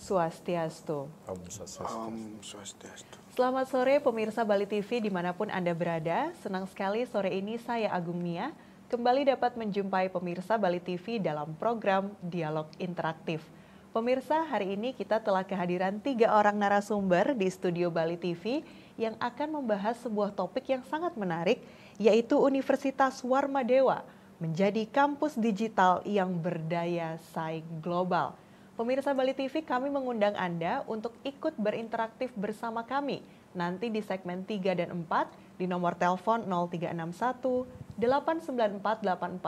Swastiastu. Om Swastiastu. Om Swastiastu. Selamat sore pemirsa Bali TV dimanapun Anda berada. Senang sekali sore ini saya Agung Mia kembali dapat menjumpai pemirsa Bali TV dalam program Dialog Interaktif. Pemirsa, hari ini kita telah kehadiran 3 orang narasumber di studio Bali TV yang akan membahas sebuah topik yang sangat menarik, yaitu Universitas Warmadewa menjadi kampus digital yang berdaya saing global. Pemirsa Bali TV, kami mengundang Anda untuk ikut berinteraktif bersama kami nanti di segmen 3 dan 4 di nomor telepon 0361 894 8400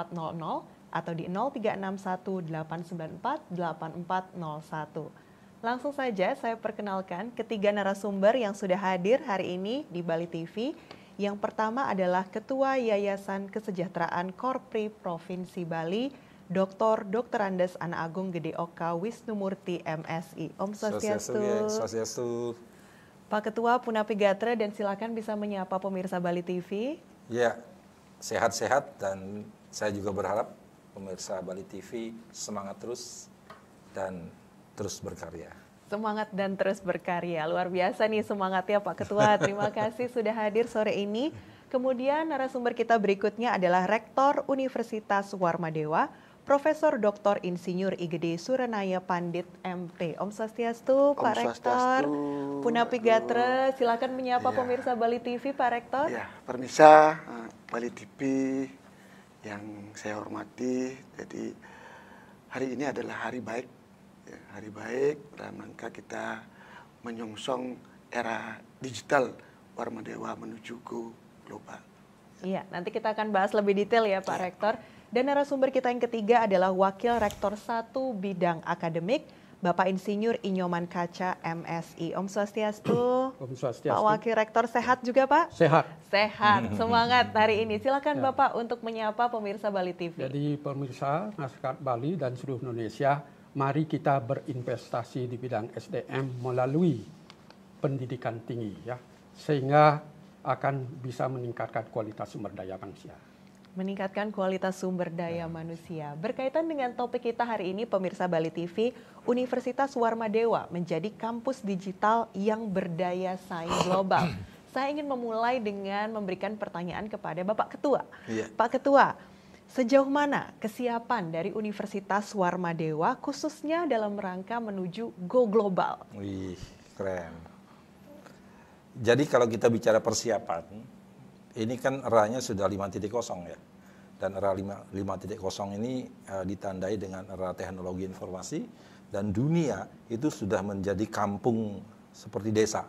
atau di 0361 894 8401. Langsung saja saya perkenalkan ketiga narasumber yang sudah hadir hari ini di Bali TV. Yang pertama adalah Ketua Yayasan Kesejahteraan Korpri Provinsi Bali, Dr. Andes Ana Agung Gede Oka Wisnumurti MSI. Om Swastiastu. Swastiastu. Pak Ketua Punapi Gatra, dan silakan bisa menyapa pemirsa Bali TV. Ya, sehat-sehat, dan saya juga berharap pemirsa Bali TV semangat terus dan terus berkarya. Semangat dan terus berkarya. Luar biasa nih semangatnya Pak Ketua. Terima kasih sudah hadir sore ini. Kemudian narasumber kita berikutnya adalah Rektor Universitas Warmadewa, Profesor Dr. Insinyur Igede Suranaya Pandit MP. Om Swastiastu, Pak Rektor. Punapi Gatra, silakan menyapa pemirsa Bali TV, Pak Rektor. Ya, permisa Bali TV yang saya hormati. Jadi hari ini adalah hari baik. Ya, hari baik dalam rangka kita menyongsong era digital Warmadewa menuju go global. Iya, nanti kita akan bahas lebih detail ya Pak Rektor. Dan narasumber kita yang ketiga adalah Wakil Rektor 1 Bidang Akademik, Bapak Insinyur Inyoman Kaca MSI. Om Swastiastu. Om Swastiastu. Pak Wakil Rektor sehat juga Pak? Sehat. Sehat, semangat hari ini. Silakan Bapak untuk menyapa pemirsa Bali TV. Jadi pemirsa masyarakat Bali dan seluruh Indonesia, mari kita berinvestasi di bidang SDM melalui pendidikan tinggi ya, sehingga akan bisa meningkatkan kualitas sumber daya manusia. Meningkatkan kualitas sumber daya manusia. Berkaitan dengan topik kita hari ini, pemirsa Bali TV, Universitas Warmadewa menjadi kampus digital yang berdaya saing global. Saya ingin memulai dengan memberikan pertanyaan kepada Bapak Ketua. Pak Ketua, sejauh mana kesiapan dari Universitas Warmadewa khususnya dalam rangka menuju go global? Wih, keren. Jadi kalau kita bicara persiapan, ini kan eranya sudah 5.0 ya. Dan era 5.0 ini ditandai dengan era teknologi informasi, dan dunia itu sudah menjadi kampung seperti desa.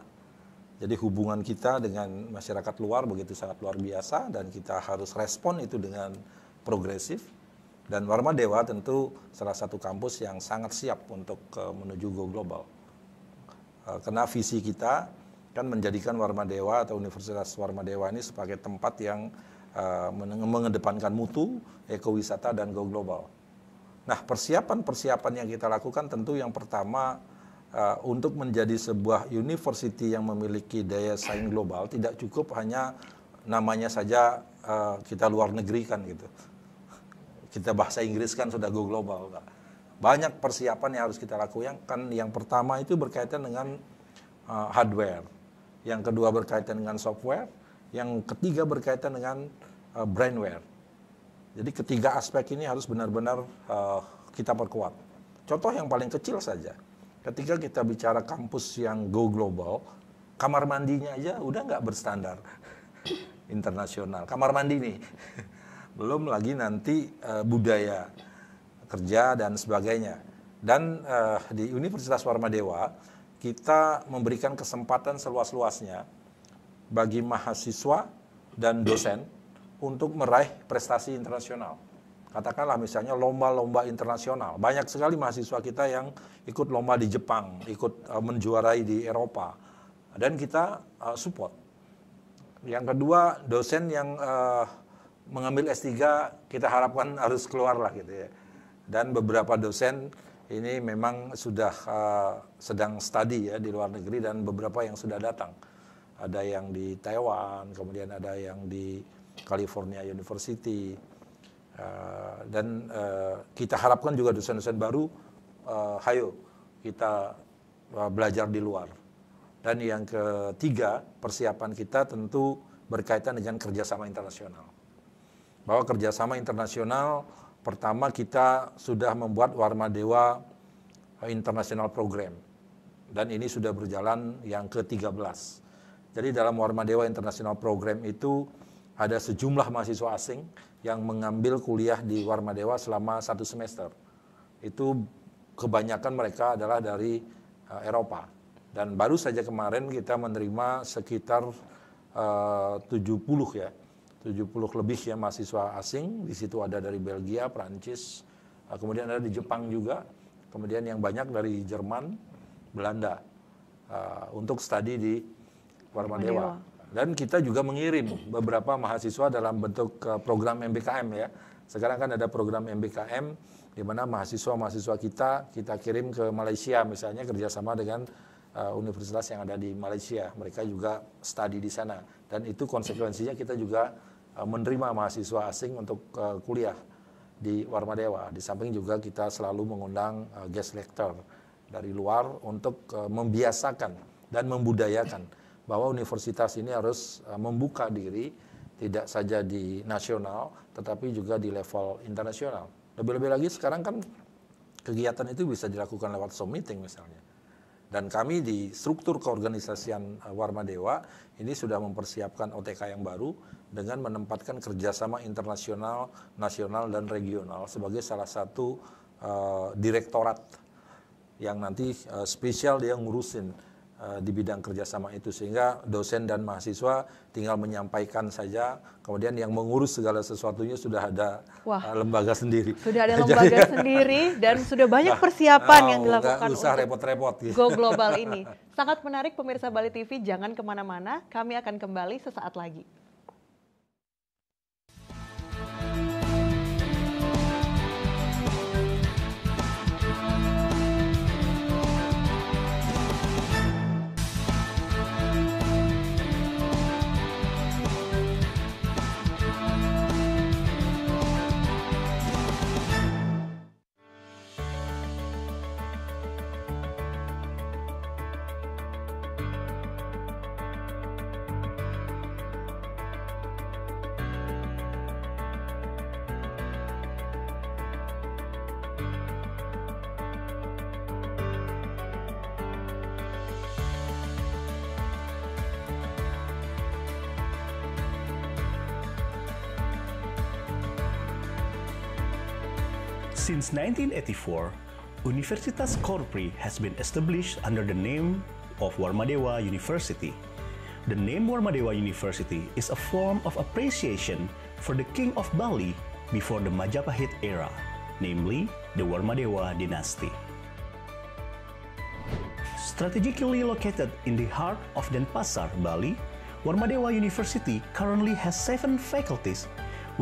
Jadi hubungan kita dengan masyarakat luar begitu sangat luar biasa, dan kita harus respon itu dengan progresif. Dan Warmadewa tentu salah satu kampus yang sangat siap untuk menuju go global. Karena visi kita kan menjadikan Warmadewa atau Universitas Warmadewa ini sebagai tempat yang mengedepankan mutu, ekowisata, dan go global. Nah, persiapan yang kita lakukan tentu yang pertama untuk menjadi sebuah university yang memiliki daya saing global tidak cukup hanya namanya saja kita luar negeri kan gitu. Kita bahasa Inggris kan sudah go global. Banyak persiapan yang harus kita lakukan. Yang pertama itu berkaitan dengan hardware. Yang kedua berkaitan dengan software. Yang ketiga berkaitan dengan brainware. Jadi ketiga aspek ini harus benar-benar kita perkuat. Contoh yang paling kecil saja. Ketika kita bicara kampus yang go global, kamar mandinya aja udah nggak berstandar internasional. Kamar mandi nih. Belum lagi nanti budaya kerja dan sebagainya. Dan di Universitas Warmadewa kita memberikan kesempatan seluas-luasnya bagi mahasiswa dan dosen untuk meraih prestasi internasional. Katakanlah misalnya lomba-lomba internasional. Banyak sekali mahasiswa kita yang ikut lomba di Jepang, ikut menjuarai di Eropa. Dan kita support. Yang kedua, dosen yang mengambil S3 kita harapkan harus keluar lah gitu ya. Dan beberapa dosen ini memang sudah sedang studi ya di luar negeri, dan beberapa yang sudah datang. Ada yang di Taiwan, kemudian ada yang di California University, dan kita harapkan juga dosen-dosen baru, hayo kita belajar di luar. Dan yang ketiga, persiapan kita tentu berkaitan dengan kerjasama internasional. Bahwa kerjasama internasional, pertama kita sudah membuat Warmadewa International Program. Dan ini sudah berjalan yang ke-13. Jadi dalam Warmadewa International Program itu ada sejumlah mahasiswa asing yang mengambil kuliah di Warmadewa selama 1 semester. Itu kebanyakan mereka adalah dari Eropa. Dan baru saja kemarin kita menerima sekitar 70 lebih ya mahasiswa asing. Di situ ada dari Belgia, Prancis, kemudian ada di Jepang juga, kemudian yang banyak dari Jerman, Belanda untuk studi di Warmadewa. Dan kita juga mengirim beberapa mahasiswa dalam bentuk program MBKM ya. Sekarang kan ada program MBKM di mana mahasiswa-mahasiswa kita kirim ke Malaysia misalnya kerjasama dengan universitas yang ada di Malaysia. Mereka juga studi di sana. Dan itu konsekuensinya kita juga menerima mahasiswa asing untuk kuliah di Warmadewa. Di samping juga kita selalu mengundang guest lecturer dari luar untuk membiasakan dan membudayakan bahwa universitas ini harus membuka diri tidak saja di nasional tetapi juga di level internasional. Lebih-lebih lagi sekarang kan kegiatan itu bisa dilakukan lewat Zoom meeting misalnya. Dan kami di struktur keorganisasian Warmadewa ini sudah mempersiapkan OTK yang baru dengan menempatkan kerjasama internasional, nasional, dan regional sebagai salah satu direktorat yang nanti spesial dia ngurusin di bidang kerjasama itu. Sehingga dosen dan mahasiswa tinggal menyampaikan saja, kemudian yang mengurus segala sesuatunya sudah ada lembaga sendiri. Sudah ada lembaga sendiri dan sudah banyak persiapan yang dilakukan nggak usah untuk repot-repot gitu. Go Global ini. Sangat menarik pemirsa Bali TV, jangan kemana-mana, kami akan kembali sesaat lagi. Since 1984, Universitas Korpri has been established under the name of Warmadewa University. The name Warmadewa University is a form of appreciation for the King of Bali before the Majapahit era, namely the Warmadewa dynasty. Strategically located in the heart of Denpasar, Bali, Warmadewa University currently has 7 faculties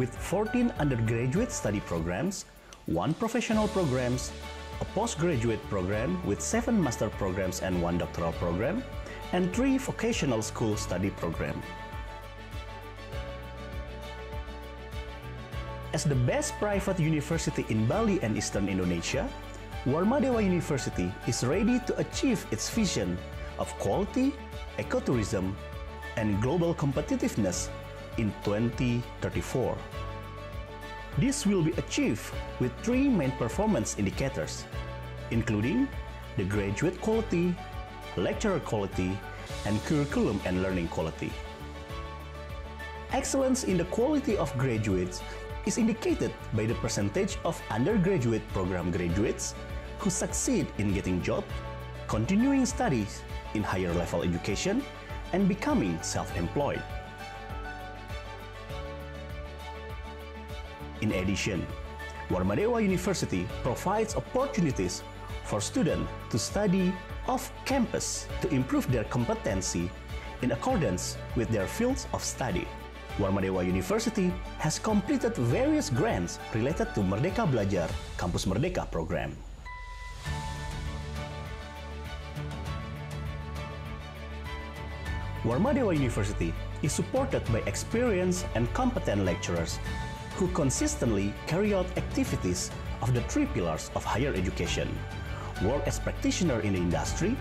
with 14 undergraduate study programs, 1 professional programs, a postgraduate program with 7 master programs and 1 doctoral program, and 3 vocational school study program. As the best private university in Bali and Eastern Indonesia, Warmadewa University is ready to achieve its vision of quality, ecotourism, and global competitiveness in 2034. This will be achieved with 3 main performance indicators, including the graduate quality, lecturer quality, and curriculum and learning quality. Excellence in the quality of graduates is indicated by the percentage of undergraduate program graduates who succeed in getting job, continuing studies in higher level education, and becoming self-employed. In addition, Warmadewa University provides opportunities for students to study off-campus to improve their competency in accordance with their fields of study. Warmadewa University has completed various grants related to Merdeka Belajar Kampus Merdeka program. Warmadewa University is supported by experienced and competent lecturers who consistently carry out activities of the 3 pillars of higher education: work as practitioner in the industry,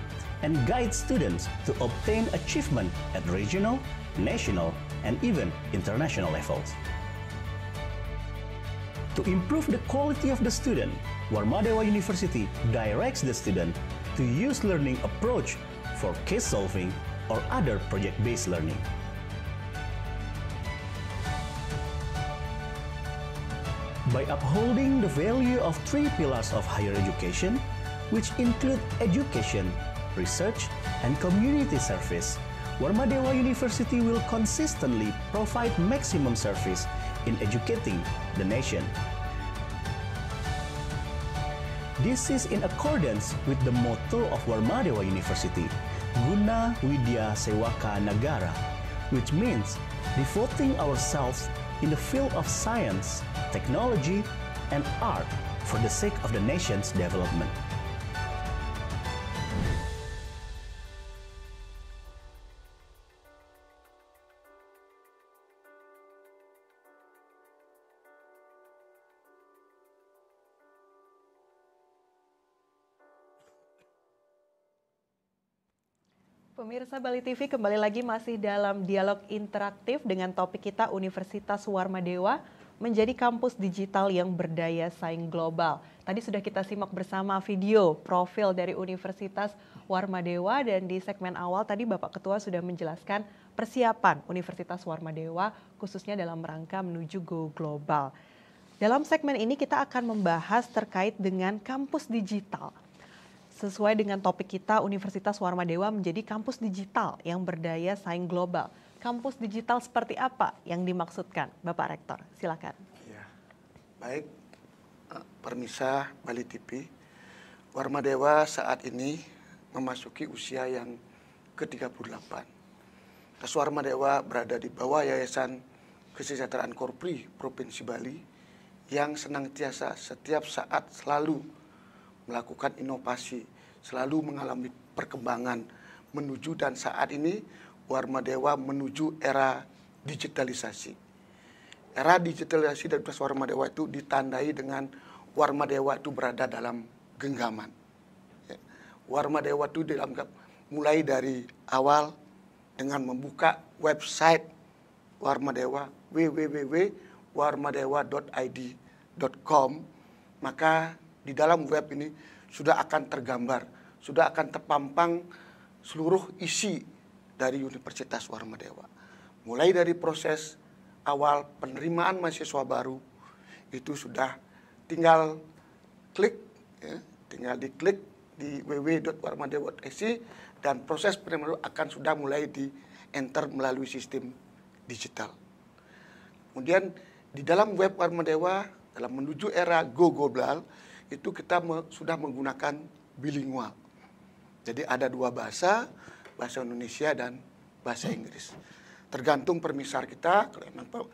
and guide students to obtain achievement at regional, national, and even international levels. To improve the quality of the student, Warmadewa University directs the student to use learning approach for case solving or other project-based learning. By upholding the value of 3 pillars of higher education, which include education, research, and community service, Warmadewa University will consistently provide maximum service in educating the nation. This is in accordance with the motto of Warmadewa University, Guna Widya Sewaka Nagara, which means devoting ourselves in the field of science, technology, and art for the sake of the nation's development. Pemirsa Bali TV kembali lagi masih dalam dialog interaktif dengan topik kita Universitas Warmadewa menjadi kampus digital yang berdaya saing global. Tadi sudah kita simak bersama video profil dari Universitas Warmadewa dan di segmen awal tadi Bapak Ketua sudah menjelaskan persiapan Universitas Warmadewa khususnya dalam rangka menuju go global. Dalam segmen ini kita akan membahas terkait dengan kampus digital. Sesuai dengan topik kita, Universitas Warmadewa menjadi kampus digital yang berdaya saing global. Kampus digital seperti apa yang dimaksudkan, Bapak Rektor? Silakan. Ya, baik, Permisa Bali TV. Warmadewa saat ini memasuki usia yang ke-38. Kas Warmadewa berada di bawah Yayasan Kesejahteraan Korpri Provinsi Bali yang senantiasa setiap saat selalu melakukan inovasi, selalu mengalami perkembangan menuju dan saat ini Warmadewa menuju era digitalisasi. Era digitalisasi dari Warmadewa itu ditandai dengan Warmadewa itu berada dalam genggaman. Warmadewa itu dianggap mulai dari awal dengan membuka website Warmadewa www.warmadewa.id.com, maka di dalam web ini sudah akan tergambar, sudah akan terpampang seluruh isi dari Universitas Warmadewa. Mulai dari proses awal penerimaan mahasiswa baru, itu sudah tinggal klik, ya, tinggal diklik di www.warmadewa.id dan proses penerimaan akan sudah mulai di enter melalui sistem digital. Kemudian di dalam web Warmadewa, dalam menuju era go global, itu kita sudah menggunakan bilingual. Jadi ada 2 bahasa, bahasa Indonesia dan bahasa Inggris. Tergantung permisar kita, kalau memang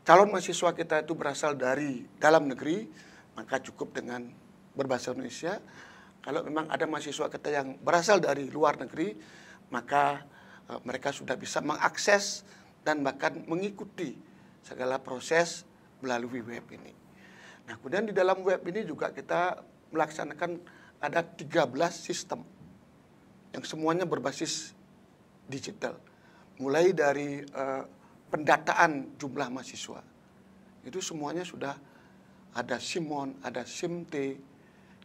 calon mahasiswa kita itu berasal dari dalam negeri, maka cukup dengan berbahasa Indonesia. Kalau memang ada mahasiswa kita yang berasal dari luar negeri, maka mereka sudah bisa mengakses dan bahkan mengikuti segala proses melalui web ini. Nah, kemudian di dalam web ini juga kita melaksanakan ada 13 sistem yang semuanya berbasis digital. Mulai dari pendataan jumlah mahasiswa. Itu semuanya sudah ada SIMON, ada SIMT,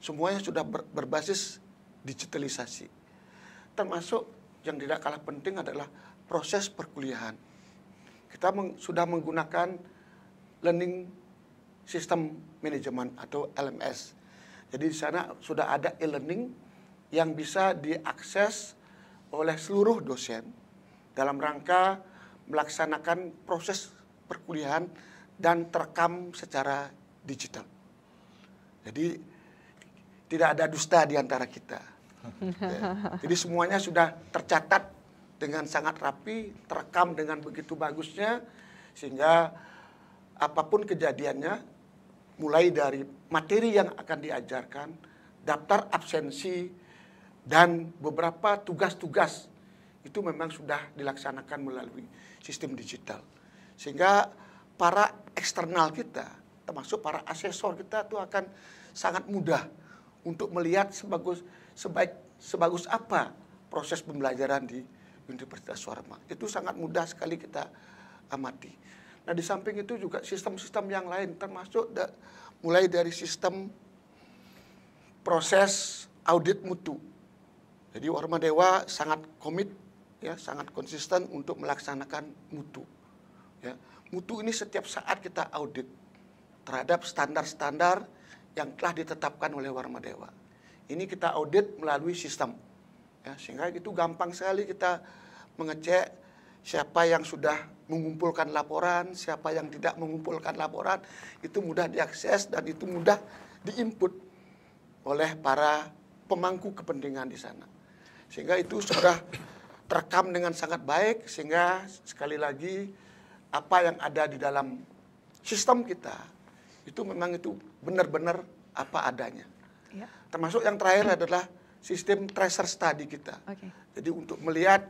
semuanya sudah berbasis digitalisasi. Termasuk yang tidak kalah penting adalah proses perkuliahan. Kita sudah menggunakan learning sistem manajemen atau LMS. Jadi di sana sudah ada e-learning yang bisa diakses oleh seluruh dosen dalam rangka melaksanakan proses perkuliahan dan terekam secara digital. Jadi tidak ada dusta di antara kita. Ya. Jadi semuanya sudah tercatat dengan sangat rapi, terekam dengan begitu bagusnya, sehingga apapun kejadiannya, mulai dari materi yang akan diajarkan, daftar absensi, dan beberapa tugas-tugas itu memang sudah dilaksanakan melalui sistem digital. Sehingga para eksternal kita, termasuk para asesor kita itu akan sangat mudah untuk melihat sebaik sebagus apa proses pembelajaran di Universitas Warma. Itu sangat mudah sekali kita amati. Nah, di samping itu juga sistem-sistem yang lain, termasuk mulai dari sistem proses audit mutu. Jadi Warma Dewa sangat komit, ya, sangat konsisten untuk melaksanakan mutu. Ya, mutu ini setiap saat kita audit terhadap standar-standar yang telah ditetapkan oleh Warma Dewa. Ini kita audit melalui sistem, ya, sehingga itu gampang sekali kita mengecek siapa yang sudah mengumpulkan laporan, siapa yang tidak mengumpulkan laporan, itu mudah diakses dan itu mudah diinput oleh para pemangku kepentingan di sana. Sehingga itu sudah terekam dengan sangat baik, sehingga sekali lagi apa yang ada di dalam sistem kita itu memang itu benar-benar apa adanya. Ya. Termasuk yang terakhir adalah sistem tracer study kita. Okay. Jadi untuk melihat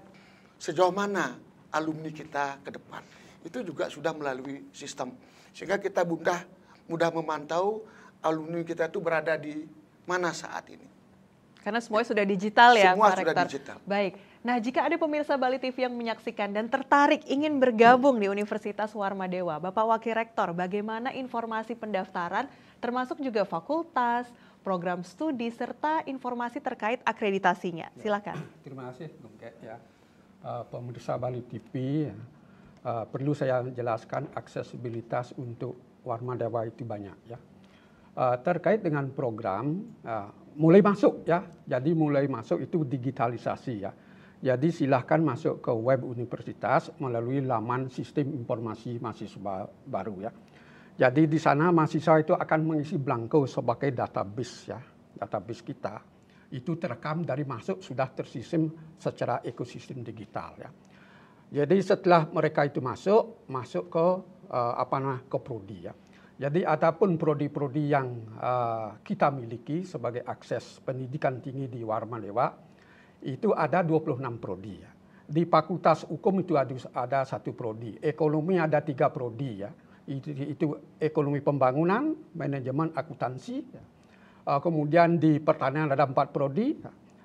sejauh mana alumni kita ke depan. Itu juga sudah melalui sistem. Sehingga kita mudah memantau alumni kita itu berada di mana saat ini. Karena semuanya sudah digital ya, Semua Pak sudah Rektor. digital. Baik. Nah, jika ada pemirsa Bali TV yang menyaksikan dan tertarik ingin bergabung di Universitas Warma Dewa, Bapak Wakil Rektor, bagaimana informasi pendaftaran, termasuk juga fakultas, program studi, serta informasi terkait akreditasinya? Silakan. Terima kasih, Bung Kek. Ya. Pemirsa Bali TV, perlu saya jelaskan aksesibilitas untuk Warma Dewa itu banyak. Ya. Terkait dengan program, mulai masuk ya. Jadi mulai masuk itu digitalisasi ya. Jadi silahkan masuk ke web universitas melalui laman sistem informasi mahasiswa baru ya. Jadi di sana mahasiswa itu akan mengisi blanko sebagai database ya. Database kita itu terekam dari masuk sudah tersistem secara ekosistem digital ya. Jadi setelah mereka itu masuk ke ke prodi ya. Jadi adapun prodi-prodi yang kita miliki sebagai akses pendidikan tinggi di Warma Dewa itu ada 26 prodi ya. Di Fakultas Hukum itu ada 1 prodi, ekonomi ada 3 prodi ya. Itu ekonomi pembangunan, manajemen akuntansi. Ya. Kemudian di pertanian ada 4 prodi,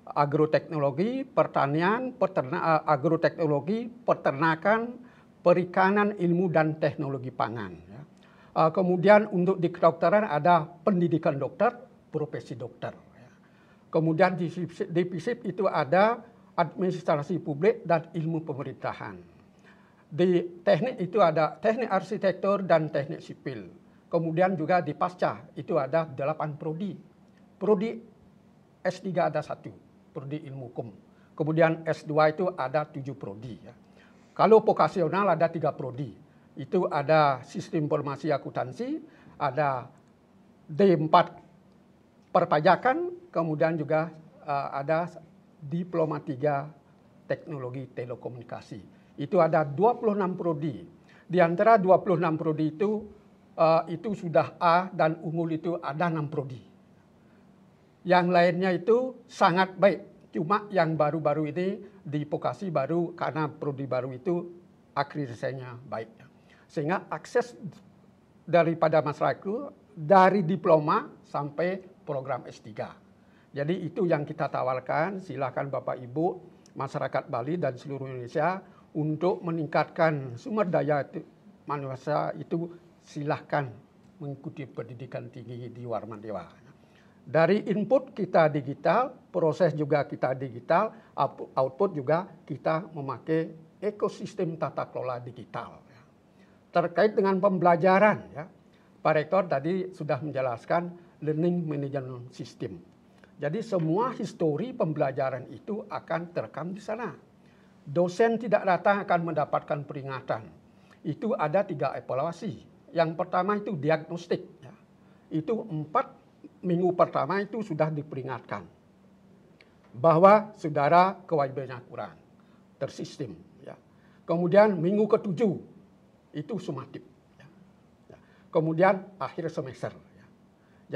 agroteknologi, pertanian, agroteknologi, peternakan, perikanan, ilmu dan teknologi pangan. Ya. Kemudian untuk di kedokteran ada pendidikan dokter, profesi dokter. Ya. Kemudian di FISIP itu ada administrasi publik dan ilmu pemerintahan. Di teknik itu ada teknik arsitektur dan teknik sipil. Kemudian juga di pasca itu ada 8 prodi. Prodi S3 ada 1, prodi ilmu hukum. Kemudian S2 itu ada 7 prodi. Ya. Kalau vokasional ada 3 prodi. Itu ada sistem informasi akuntansi, ada D4 perpajakan, kemudian juga ada diploma 3 teknologi telekomunikasi. Itu ada 26 prodi. Di antara 26 prodi itu sudah A dan unggul itu ada 6 prodi. Yang lainnya itu sangat baik. Cuma yang baru-baru ini di vokasi baru karena prodi baru itu akreditasinya baik. Sehingga akses daripada masyarakat itu dari diploma sampai program S3. Jadi itu yang kita tawarkan, silakan Bapak Ibu, masyarakat Bali dan seluruh Indonesia untuk meningkatkan sumber daya manusia itu silahkan mengikuti pendidikan tinggi di Warma Dewa. Dari input kita digital, proses juga kita digital, output juga kita memakai ekosistem tata kelola digital. Terkait dengan pembelajaran, ya, Pak Rektor tadi sudah menjelaskan learning management system. Jadi semua histori pembelajaran itu akan terekam di sana. Dosen tidak datang akan mendapatkan peringatan. Itu ada 3 evaluasi. Yang pertama itu diagnostik. Ya. Itu 4 minggu pertama itu sudah diperingatkan bahwa saudara kewajibannya kurang, tersistem. Ya. Kemudian minggu ke-7 itu sumatif. Ya. Ya. Kemudian akhir semester. Ya.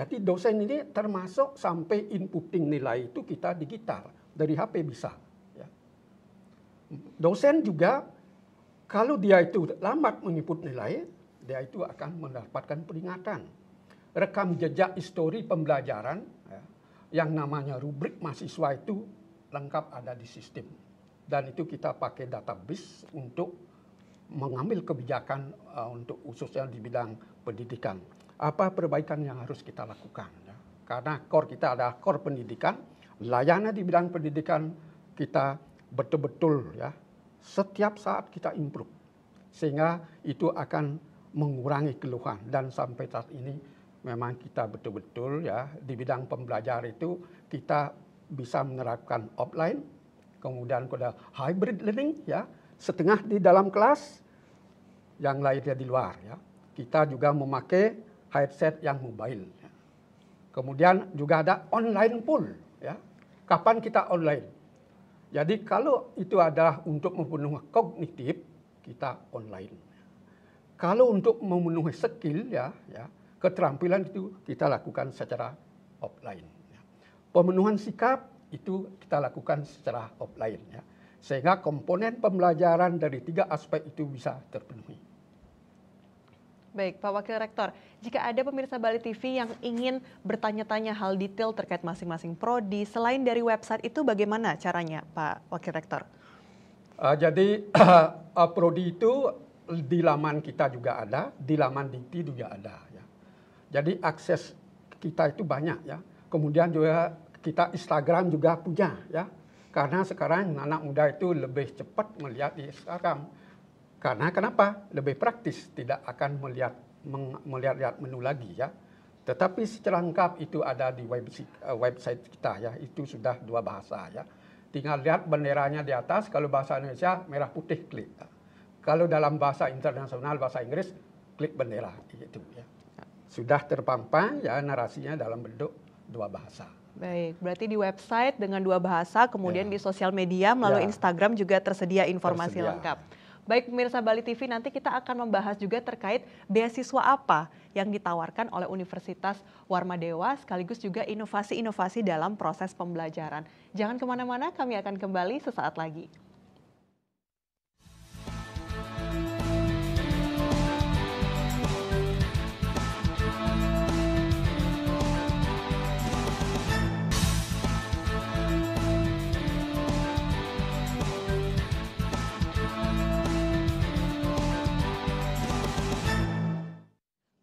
Jadi dosen ini termasuk sampai inputting nilai itu kita digital dari HP bisa. Ya. Dosen juga kalau dia itu lambat menginput nilai, dia itu akan mendapatkan peringatan. Rekam jejak histori pembelajaran, ya, yang namanya rubrik mahasiswa itu lengkap ada di sistem. Dan itu kita pakai database untuk mengambil kebijakan untuk khususnya di bidang pendidikan. Apa perbaikan yang harus kita lakukan? Ya? Karena core kita adalah core pendidikan, layanan di bidang pendidikan kita betul-betul ya setiap saat kita improve, sehingga itu akan mengurangi keluhan. Dan sampai saat ini memang kita betul-betul ya di bidang pembelajaran itu kita bisa menerapkan offline, kemudian pada hybrid learning ya, setengah di dalam kelas, yang lainnya di luar ya. Kita juga memakai headset yang mobile. Ya. Kemudian juga ada online pool ya. Kapan kita online? Jadi kalau itu adalah untuk memenuhi kognitif, kita online. Kalau untuk memenuhi skill ya, keterampilan itu kita lakukan secara offline. Ya. Pemenuhan sikap itu kita lakukan secara offline ya. Sehingga komponen pembelajaran dari 3 aspek itu bisa terpenuhi. Baik, Pak Wakil Rektor, jika ada pemirsa Bali TV yang ingin bertanya-tanya hal detail terkait masing-masing prodi, selain dari website itu bagaimana caranya, Pak Wakil Rektor? Jadi prodi itu di laman kita juga ada, di laman Dikti juga ada. Ya. Jadi akses kita itu banyak ya. Kemudian juga kita Instagram juga punya ya. Karena sekarang anak muda itu lebih cepat melihat di Instagram. Karena kenapa? Lebih praktis, tidak akan melihat menu lagi ya. Tetapi secara lengkap itu ada di website kita ya. Itu sudah 2 bahasa ya. Tinggal lihat benderanya di atas. Kalau bahasa Indonesia merah putih, klik. Kalau dalam bahasa internasional bahasa Inggris, klik bendera itu ya. Sudah terpampang ya narasinya dalam bentuk 2 bahasa. Baik, berarti di website dengan 2 bahasa, kemudian di sosial media melalui Instagram juga tersedia informasi lengkap. Baik pemirsa Bali TV, nanti kita akan membahas juga terkait beasiswa apa yang ditawarkan oleh Universitas Warmadewa, sekaligus juga inovasi-inovasi dalam proses pembelajaran. Jangan kemana-mana, kami akan kembali sesaat lagi.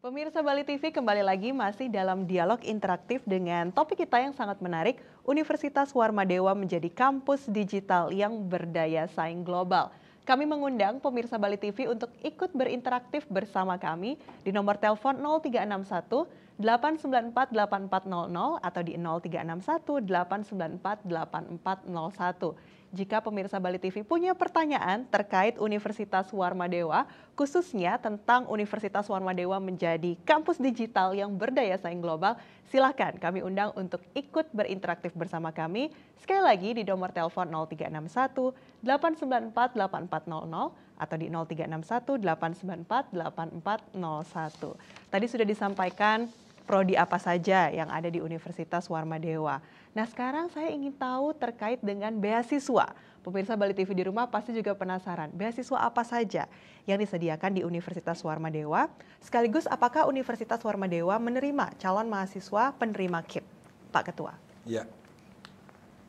Pemirsa Bali TV, kembali lagi masih dalam dialog interaktif dengan topik kita yang sangat menarik, Universitas Warmadewa menjadi kampus digital yang berdaya saing global. Kami mengundang pemirsa Bali TV untuk ikut berinteraksi bersama kami di nomor telepon 0361 894 8400 atau di 0361 894 8401. Jika pemirsa Bali TV punya pertanyaan terkait Universitas Warmadewa, khususnya tentang Universitas Warmadewa menjadi kampus digital yang berdaya saing global, silakan kami undang untuk ikut berinteraksi bersama kami. Sekali lagi di nomor telepon 0361 894 8400 atau di 0361 894 8401. Tadi sudah disampaikan prodi apa saja yang ada di Universitas Warmadewa. Nah, sekarang saya ingin tahu terkait dengan beasiswa. Pemirsa Bali TV di rumah pasti juga penasaran, beasiswa apa saja yang disediakan di Universitas Warmadewa, sekaligus apakah Universitas Warmadewa menerima calon mahasiswa penerima KIP, Pak Ketua? Ya,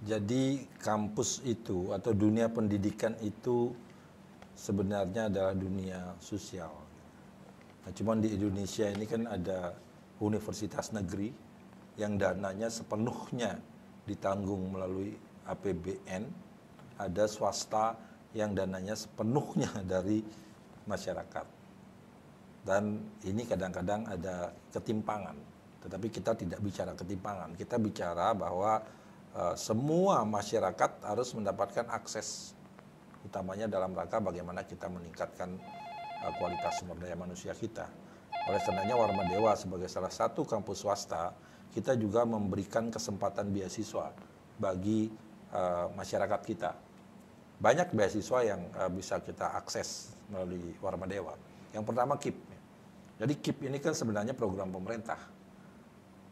jadi kampus itu atau dunia pendidikan itu sebenarnya adalah dunia sosial. Nah, cuman di Indonesia ini kan ada universitas negeri yang dananya sepenuhnya ditanggung melalui APBN, ada swasta yang dananya sepenuhnya dari masyarakat. Dan ini kadang-kadang ada ketimpangan, tetapi kita tidak bicara ketimpangan, kita bicara bahwa semua masyarakat harus mendapatkan akses, utamanya dalam rangka bagaimana kita meningkatkan kualitas sumber daya manusia kita. Oleh karenanya Warmadewa sebagai salah satu kampus swasta, kita juga memberikan kesempatan beasiswa bagi masyarakat kita. Banyak beasiswa yang bisa kita akses melalui Warmadewa. Yang pertama KIP. Jadi KIP ini kan sebenarnya program pemerintah.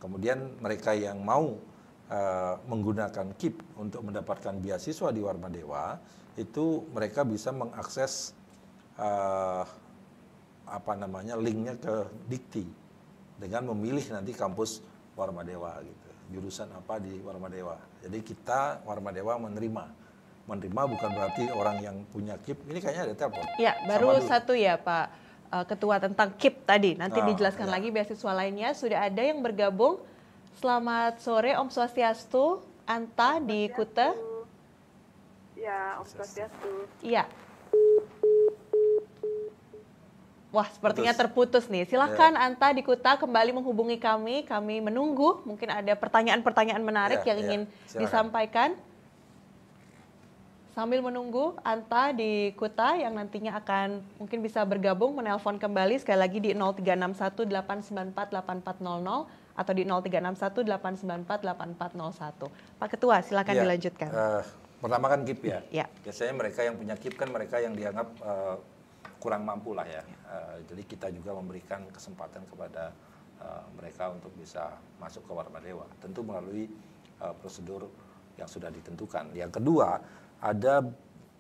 Kemudian mereka yang mau menggunakan KIP untuk mendapatkan beasiswa di Warmadewa, itu mereka bisa mengakses linknya ke Dikti dengan memilih nanti kampus Warmadewa gitu. jurusan apa di Warmadewa. Jadi kita Warmadewa menerima bukan berarti orang yang punya KIP. Ini kayaknya ada telepon. Ya, baru satu ya Pak Ketua tentang KIP tadi. Nanti dijelaskan ya. lagi beasiswa lainnya. Sudah ada yang bergabung. Selamat sore, Om Swastiastu. Anta di Kuta. Ya, Om Swastiastu. Iya. Wah, sepertinya terputus nih. Silahkan Anta di Kuta kembali menghubungi kami. Kami menunggu. Mungkin ada pertanyaan-pertanyaan menarik yang ingin disampaikan. Sambil menunggu Anta di Kuta yang nantinya akan mungkin bisa bergabung, menelpon kembali sekali lagi di 0361-894-8400 atau di 0361-894-8401. Pak Ketua, silakan dilanjutkan. Pertama kan KIP ya. Ya. Biasanya mereka yang punya KIP kan mereka yang dianggap kurang mampu lah ya. Jadi kita juga memberikan kesempatan kepada mereka untuk bisa masuk ke Warmadewa. Tentu melalui prosedur yang sudah ditentukan. Yang kedua, ada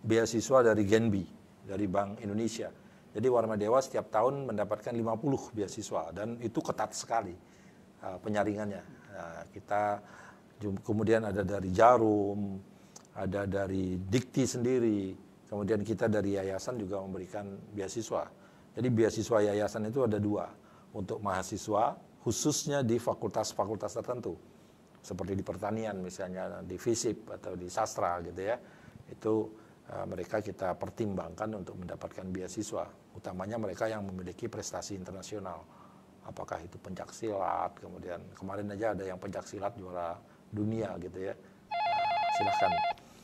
beasiswa dari Genbi, dari Bank Indonesia. Jadi Warmadewa setiap tahun mendapatkan 50 beasiswa dan itu ketat sekali penyaringannya. Kita kemudian ada dari Jarum, ada dari Dikti sendiri, kemudian kita dari yayasan juga memberikan beasiswa. Jadi beasiswa yayasan itu ada 2 untuk mahasiswa, khususnya di fakultas-fakultas tertentu, seperti di pertanian misalnya, di FISIP atau di sastra gitu ya. Itu mereka kita pertimbangkan untuk mendapatkan beasiswa, utamanya mereka yang memiliki prestasi internasional. Apakah itu pencaksilat, kemudian kemarin aja ada yang pencaksilat juara dunia gitu ya. Silahkan.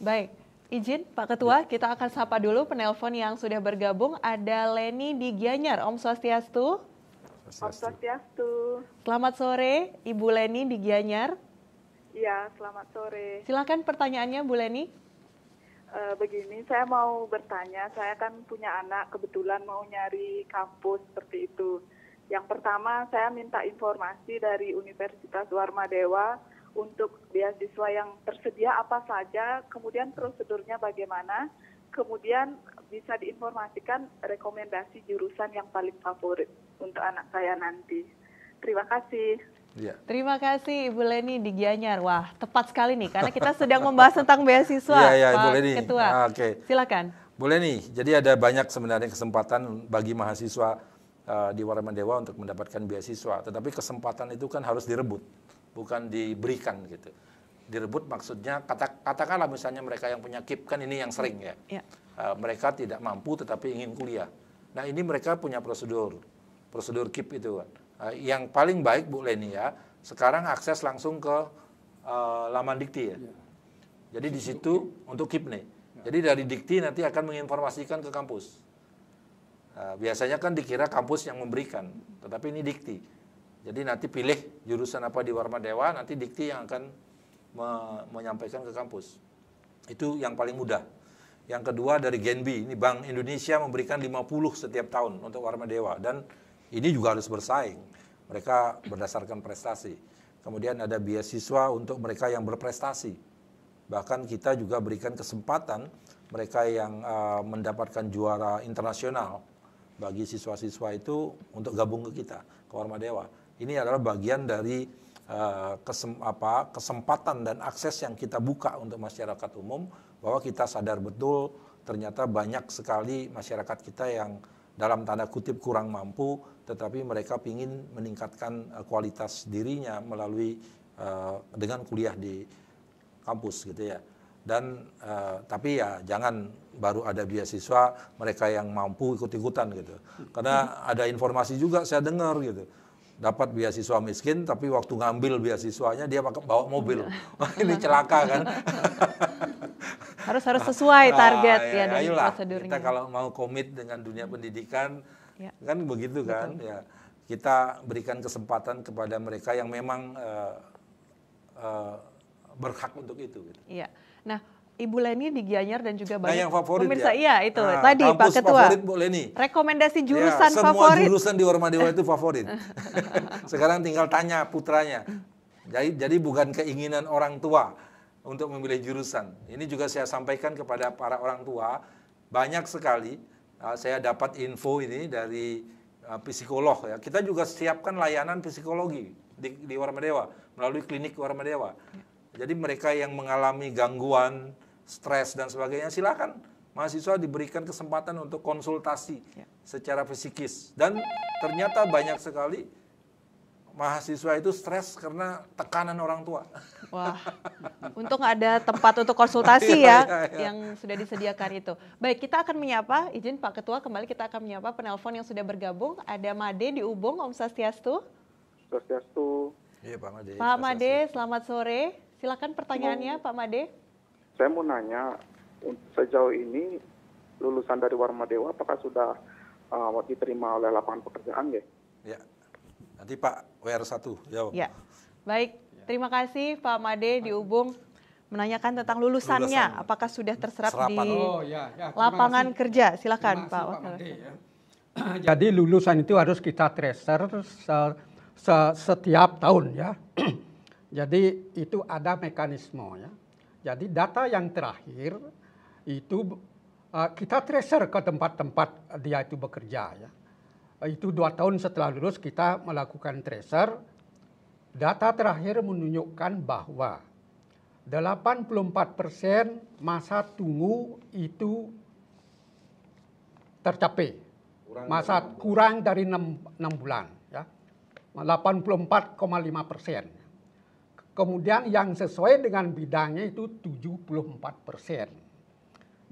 Baik, izin Pak Ketua, kita akan sapa dulu penelpon yang sudah bergabung. Ada Leni di Gianyar. Om Swastiastu. Om Swastiastu. Selamat sore, Ibu Leni di Gianyar. Iya, selamat sore. Silakan pertanyaannya, Bu Leni. Begini, saya mau bertanya, saya kan punya anak, kebetulan mau nyari kampus seperti itu. Yang pertama, saya minta informasi dari Universitas Warmadewa untuk beasiswa yang tersedia apa saja, kemudian prosedurnya bagaimana, kemudian bisa diinformasikan rekomendasi jurusan yang paling favorit untuk anak saya nanti. Terima kasih. Ya. Terima kasih Ibu Leni di Gianyar. Wah, tepat sekali nih karena kita sedang membahas tentang beasiswa. Iya, Pak Ibu Leni. Ketua. Oke. Silakan. Bu Leni, jadi ada banyak sebenarnya kesempatan bagi mahasiswa di Warmadewa untuk mendapatkan beasiswa. Tetapi kesempatan itu kan harus direbut, bukan diberikan gitu. Direbut maksudnya katakanlah misalnya mereka yang punya KIP, kan ini yang sering ya. Mereka tidak mampu tetapi ingin kuliah. Nah ini mereka punya prosedur KIP itu kan. Yang paling baik Bu Leni ya, sekarang akses langsung ke laman Dikti ya. Jadi di situ untuk KIP nih. Jadi dari Dikti nanti akan menginformasikan ke kampus. Biasanya kan dikira kampus yang memberikan, tetapi ini Dikti. Jadi nanti pilih jurusan apa di Warmadewa, nanti Dikti yang akan menyampaikan ke kampus. Itu yang paling mudah. Yang kedua dari Genbi, ini Bank Indonesia memberikan 50 setiap tahun untuk Warmadewa. Dan ini juga harus bersaing. Mereka berdasarkan prestasi. Kemudian ada beasiswa untuk mereka yang berprestasi. Bahkan kita juga berikan kesempatan mereka yang mendapatkan juara internasional bagi siswa-siswa itu untuk gabung ke kita, ke Warmadewa. Ini adalah bagian dari kesempatan dan akses yang kita buka untuk masyarakat umum, bahwa kita sadar betul ternyata banyak sekali masyarakat kita yang dalam tanda kutip kurang mampu, tetapi mereka ingin meningkatkan kualitas dirinya melalui dengan kuliah di kampus gitu ya. Dan tapi ya jangan baru ada beasiswa mereka yang mampu ikut-ikutan gitu. Karena ada informasi juga saya dengar gitu. Dapat beasiswa miskin tapi waktu ngambil beasiswanya dia bawa mobil. Ini celaka kan. Harus sesuai target ya dan ayolah, prosedurnya. kita kalau mau komit dengan dunia pendidikan kan begitu kan. Ya, kita berikan kesempatan kepada mereka yang memang berhak untuk itu gitu. Iya. Nah, Ibu Leni di Gianyar dan juga banyak yang favorit pemirsa, ya. Iya itu tadi Pak Ketua. Favorit Bu Leni. Rekomendasi jurusan semua favorit. Semua jurusan di Warmadewa itu favorit. Sekarang tinggal tanya putranya. Jadi bukan keinginan orang tua untuk memilih jurusan. Ini juga saya sampaikan kepada para orang tua. Banyak sekali saya dapat info ini dari psikolog ya. Kita juga siapkan layanan psikologi di Warmadewa melalui klinik Warmadewa. Jadi mereka yang mengalami gangguan, stres dan sebagainya, silakan mahasiswa diberikan kesempatan untuk konsultasi secara psikis. Dan ternyata banyak sekali mahasiswa itu stres karena tekanan orang tua. Wah, untung ada tempat untuk konsultasi ya, yang sudah disediakan itu. Baik, kita akan menyapa, izin Pak Ketua, kembali kita akan menyapa penelpon yang sudah bergabung. Ada Made di Ubung, Om Swastiastu. Swastiastu. Iya, Pak Made. Pak Made, selamat sore. Silakan pertanyaannya, Pak Made. Saya mau nanya, sejauh ini lulusan dari Warmadewa apakah sudah diterima oleh lapangan pekerjaan ya? Ya. Nanti Pak WR1 jawab. Ya, baik. Terima kasih Pak Made di Ubung menanyakan tentang lulusannya, apakah sudah terserap di lapangan kerja. Silakan Pak. Jadi lulusan itu harus kita tracer setiap tahun ya. Jadi itu ada mekanisme ya. Jadi data yang terakhir itu kita tracer ke tempat-tempat dia itu bekerja ya. Itu 2 tahun setelah lulus kita melakukan tracer. Data terakhir menunjukkan bahwa 84% masa tunggu itu tercapai. Kurang dari 6 bulan. Ya. 84,5%. Kemudian yang sesuai dengan bidangnya itu 74%.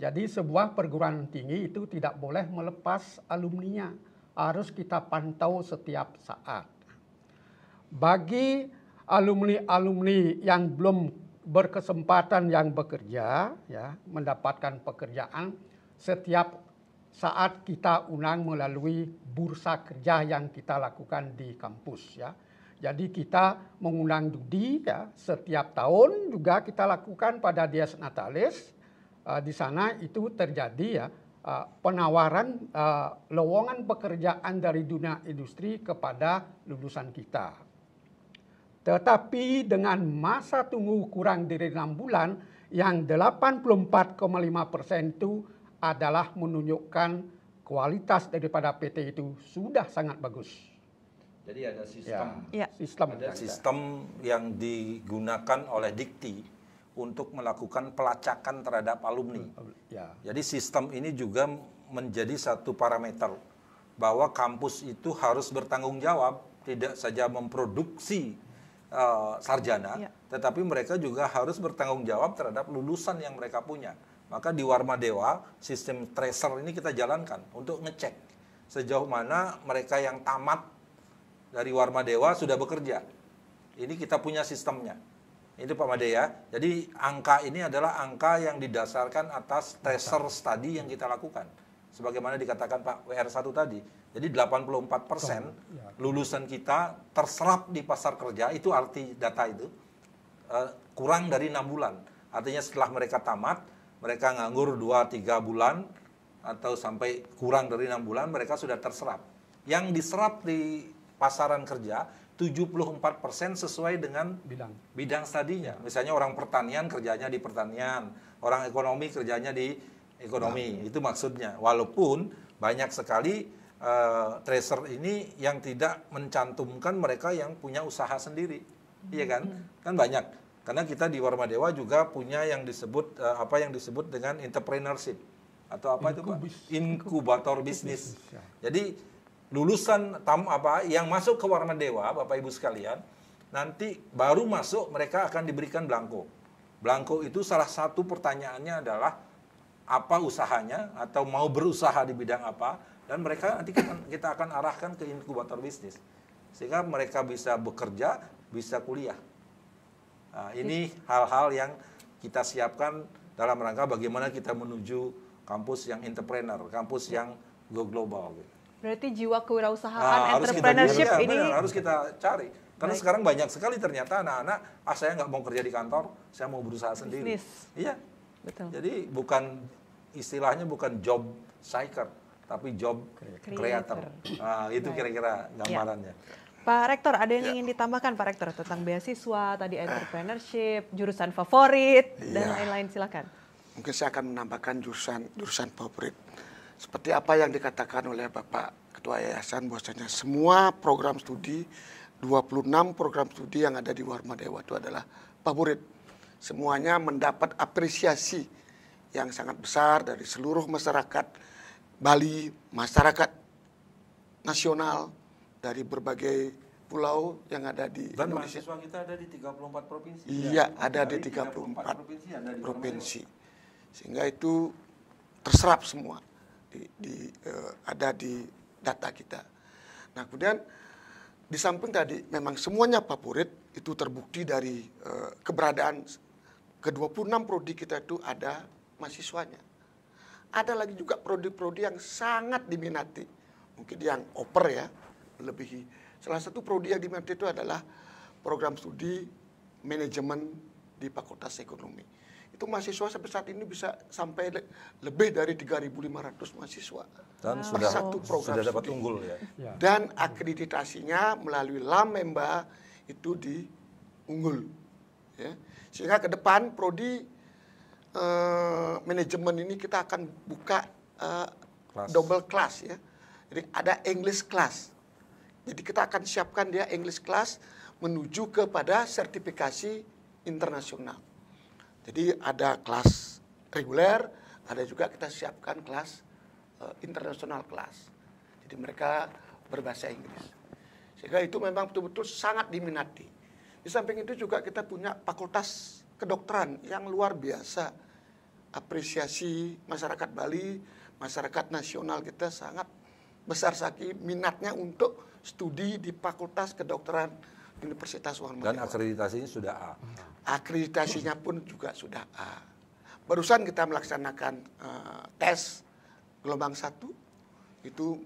Jadi sebuah perguruan tinggi itu tidak boleh melepas alumninya. Harus kita pantau setiap saat. Bagi alumni-alumni yang belum berkesempatan yang bekerja, ya, mendapatkan pekerjaan, setiap saat kita undang melalui bursa kerja yang kita lakukan di kampus. Ya. Jadi kita mengundang judi ya, setiap tahun juga kita lakukan pada Dies Natalis. Di sana itu terjadi ya, penawaran lowongan pekerjaan dari dunia industri kepada lulusan kita. Tetapi dengan masa tunggu kurang dari 6 bulan, yang 84,5% itu adalah menunjukkan kualitas daripada PT itu sudah sangat bagus. Jadi ada sistem, sistem yang digunakan oleh Dikti untuk melakukan pelacakan terhadap alumni. Ya. Jadi sistem ini juga menjadi satu parameter bahwa kampus itu harus bertanggung jawab, tidak saja memproduksi sarjana, tetapi mereka juga harus bertanggung jawab terhadap lulusan yang mereka punya. Maka di Warmadewa, sistem tracer ini kita jalankan untuk ngecek sejauh mana mereka yang tamat dari Warmadewa sudah bekerja. Ini kita punya sistemnya. Itu Pak Made ya. Jadi angka ini adalah angka yang didasarkan atas tracer study yang kita lakukan. Sebagaimana dikatakan Pak WR1 tadi. Jadi 84% lulusan kita terserap di pasar kerja, itu arti data itu, kurang dari 6 bulan. Artinya setelah mereka tamat, mereka nganggur 2-3 bulan, atau sampai kurang dari 6 bulan, mereka sudah terserap. Yang diserap di pasaran kerja, 74% sesuai dengan bidang studinya. Misalnya orang pertanian kerjanya di pertanian, orang ekonomi kerjanya di ekonomi. Itu maksudnya. Walaupun banyak sekali tracer ini yang tidak mencantumkan mereka yang punya usaha sendiri. Iya kan? Kan banyak. Karena kita di Warmadewa juga punya yang disebut apa yang disebut dengan entrepreneurship atau apa itu Pak? Inkubator bisnis. Jadi lulusan yang masuk ke Warmadewa, Bapak Ibu sekalian, nanti baru masuk mereka akan diberikan belangko. Belangko itu salah satu pertanyaannya adalah apa usahanya atau mau berusaha di bidang apa, dan mereka nanti kita akan arahkan ke inkubator bisnis sehingga mereka bisa bekerja, bisa kuliah. Nah, ini hal-hal yang kita siapkan dalam rangka bagaimana kita menuju kampus yang entrepreneur, kampus yang go global. Berarti jiwa kewirausahaan, entrepreneurship ini harus kita cari. Karena sekarang banyak sekali ternyata anak-anak, saya nggak mau kerja di kantor, saya mau berusaha sendiri. Iya, betul. Jadi istilahnya bukan job seeker, tapi job creator. Nah, itu kira-kira gambarannya. Pak Rektor, ada yang ingin ditambahkan Pak Rektor tentang beasiswa, tadi entrepreneurship, jurusan favorit, dan lain-lain, silakan. Mungkin saya akan menambahkan jurusan favorit. Seperti apa yang dikatakan oleh Bapak Ketua Yayasan, bahwasanya semua program studi 26 program studi yang ada di Warma Dewa itu adalah favorit. Semuanya mendapat apresiasi yang sangat besar dari seluruh masyarakat Bali, masyarakat nasional dari berbagai pulau yang ada di Dan Indonesia. mahasiswa kita ada di 34 provinsi. Iya, ada di 34 provinsi. Sehingga itu terserap semua ada di data kita. Nah, kemudian di samping tadi memang semuanya favorit, itu terbukti dari keberadaan ke-26 prodi kita itu ada mahasiswanya. Ada lagi juga prodi-prodi yang sangat diminati. Mungkin yang oper ya, melebihi. Salah satu prodi yang diminati itu adalah program studi manajemen di Fakultas Ekonomi. Itu mahasiswa sampai saat ini bisa sampai lebih dari 3.500 mahasiswa. Dan sudah dapat unggul ya. Dan akreditasinya melalui Lamemba itu diunggul. Ya. Sehingga ke depan prodi manajemen ini kita akan buka double class ya. Jadi ada English class. Jadi kita akan siapkan dia English class menuju kepada sertifikasi internasional. Jadi ada kelas reguler, ada juga kita siapkan kelas internasional kelas. Jadi mereka berbahasa Inggris. Sehingga itu memang betul-betul sangat diminati. Di samping itu juga kita punya fakultas kedokteran yang luar biasa. Apresiasi masyarakat Bali, masyarakat nasional kita sangat besar sekali minatnya untuk studi di Fakultas Kedokteran Universitas Warma Dewa. Dan akreditasinya sudah A. Akreditasinya pun juga sudah A. Barusan kita melaksanakan tes gelombang 1, itu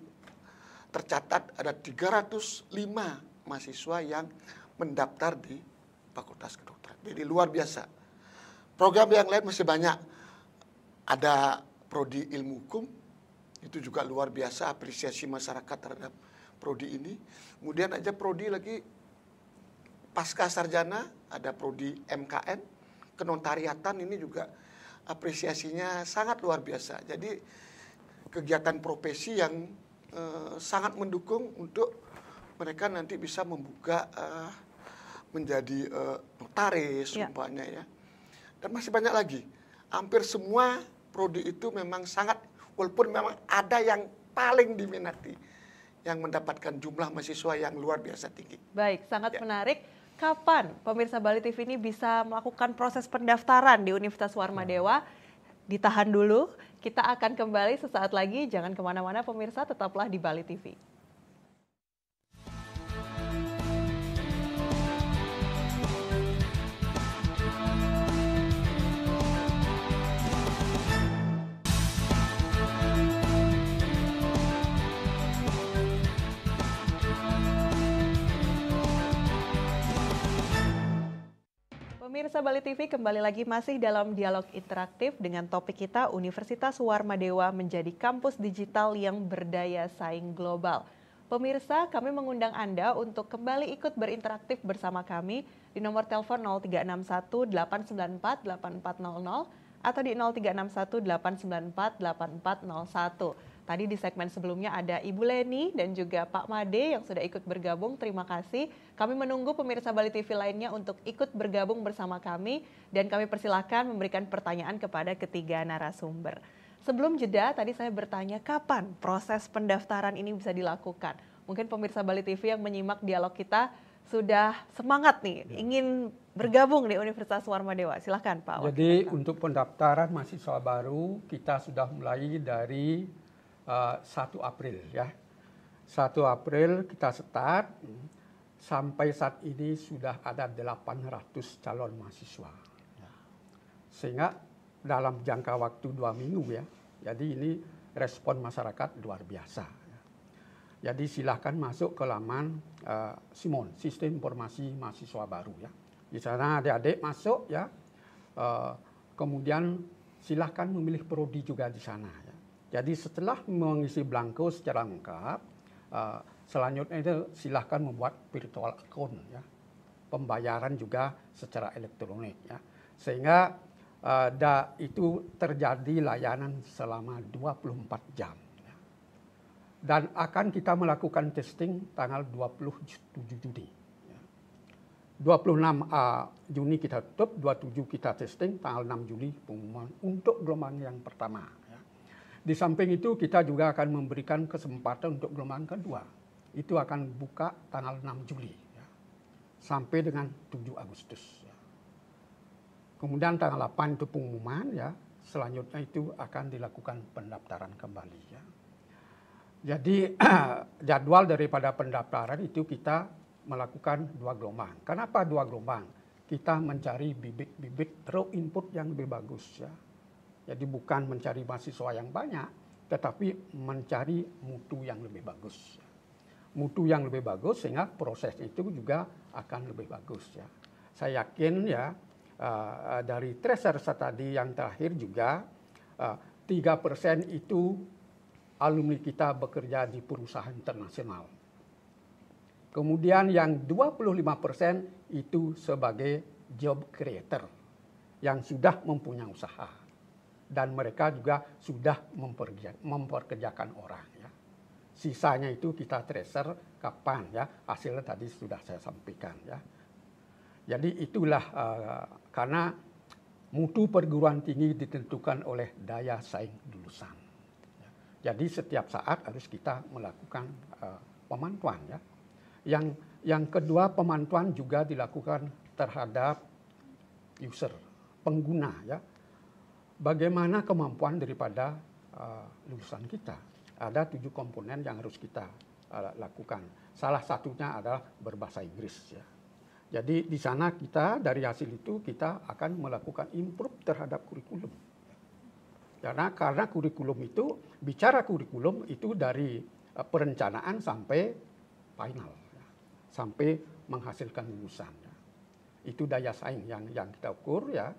tercatat ada 305 mahasiswa yang mendaftar di Fakultas Kedokteran. Jadi luar biasa. Program yang lain masih banyak. Ada prodi ilmu hukum, itu juga luar biasa apresiasi masyarakat terhadap prodi ini. Kemudian aja prodi lagi pasca sarjana, ada prodi MKN, kenontariatan ini juga apresiasinya sangat luar biasa. Jadi kegiatan profesi yang sangat mendukung untuk mereka nanti bisa membuka menjadi notaris umpamanya ya. Dan masih banyak lagi. Hampir semua prodi itu memang sangat, walaupun memang ada yang paling diminati, yang mendapatkan jumlah mahasiswa yang luar biasa tinggi. Baik, sangat menarik. Kapan pemirsa Bali TV ini bisa melakukan proses pendaftaran di Universitas Warma Dewa? Ditahan dulu, kita akan kembali sesaat lagi. Jangan kemana-mana pemirsa, tetaplah di Bali TV. Pemirsa Bali TV kembali lagi masih dalam dialog interaktif dengan topik kita Universitas Warma Dewa menjadi kampus digital yang berdaya saing global. Pemirsa, kami mengundang Anda untuk kembali ikut berinteraktif bersama kami di nomor telepon 0361 894 8400 atau di 0361 894 8401. Tadi di segmen sebelumnya ada Ibu Leni dan juga Pak Made yang sudah ikut bergabung. Terima kasih. Kami menunggu pemirsa Bali TV lainnya untuk ikut bergabung bersama kami dan kami persilahkan memberikan pertanyaan kepada ketiga narasumber. Sebelum jeda, tadi saya bertanya kapan proses pendaftaran ini bisa dilakukan. Mungkin pemirsa Bali TV yang menyimak dialog kita sudah semangat nih, ingin bergabung di Universitas Warma Dewa. Silakan Pak. Jadi untuk pendaftaran mahasiswa baru kita sudah mulai dari 1 April ya. 1 April kita start, sampai saat ini sudah ada 800 calon mahasiswa. Sehingga dalam jangka waktu 2 minggu ya, jadi ini respon masyarakat luar biasa. Jadi silahkan masuk ke laman SIMON, Sistem Informasi Mahasiswa Baru ya. Di sana adik-adik masuk ya, kemudian silahkan memilih prodi juga di sana ya. Jadi setelah mengisi blanko secara lengkap, selanjutnya itu silahkan membuat virtual account ya, pembayaran juga secara elektronik ya, sehingga itu terjadi layanan selama 24 jam dan akan kita melakukan testing tanggal 27 Juni. 26 Juni kita tutup, 27 kita testing, tanggal 6 Juli pengumuman untuk gelombang yang pertama. Ya. Di samping itu kita juga akan memberikan kesempatan untuk gelombang kedua. Itu akan buka tanggal 6 Juli ya, sampai dengan 7 Agustus. Ya. Kemudian tanggal 8 itu pengumuman ya, selanjutnya itu akan dilakukan pendaftaran kembali. Ya. Jadi jadwal daripada pendaftaran itu kita melakukan 2 gelombang. Kenapa 2 gelombang? Kita mencari bibit-bibit raw input yang lebih bagus ya. Jadi bukan mencari mahasiswa yang banyak, tetapi mencari mutu yang lebih bagus. Mutu yang lebih bagus sehingga proses itu juga akan lebih bagus ya. Saya yakin ya dari tracer tadi yang terakhir juga 3% itu alumni kita bekerja di perusahaan internasional. Kemudian yang 25% itu sebagai job creator yang sudah mempunyai usaha. Dan mereka juga sudah memperkerjakan orang. Ya. Sisanya itu kita tracer kapan ya, hasilnya tadi sudah saya sampaikan. Ya. Jadi itulah karena mutu perguruan tinggi ditentukan oleh daya saing lulusan. Ya. Jadi setiap saat harus kita melakukan pemantauan ya. Yang kedua, pemantauan juga dilakukan terhadap user, pengguna ya. Bagaimana kemampuan daripada lulusan kita? Ada 7 komponen yang harus kita lakukan. Salah satunya adalah berbahasa Inggris ya. Jadi di sana kita dari hasil itu kita akan melakukan improve terhadap kurikulum. Karena kurikulum itu, bicara kurikulum itu dari perencanaan sampai final. Sampai menghasilkan lulusan. Ya. Itu daya saing yang kita ukur ya,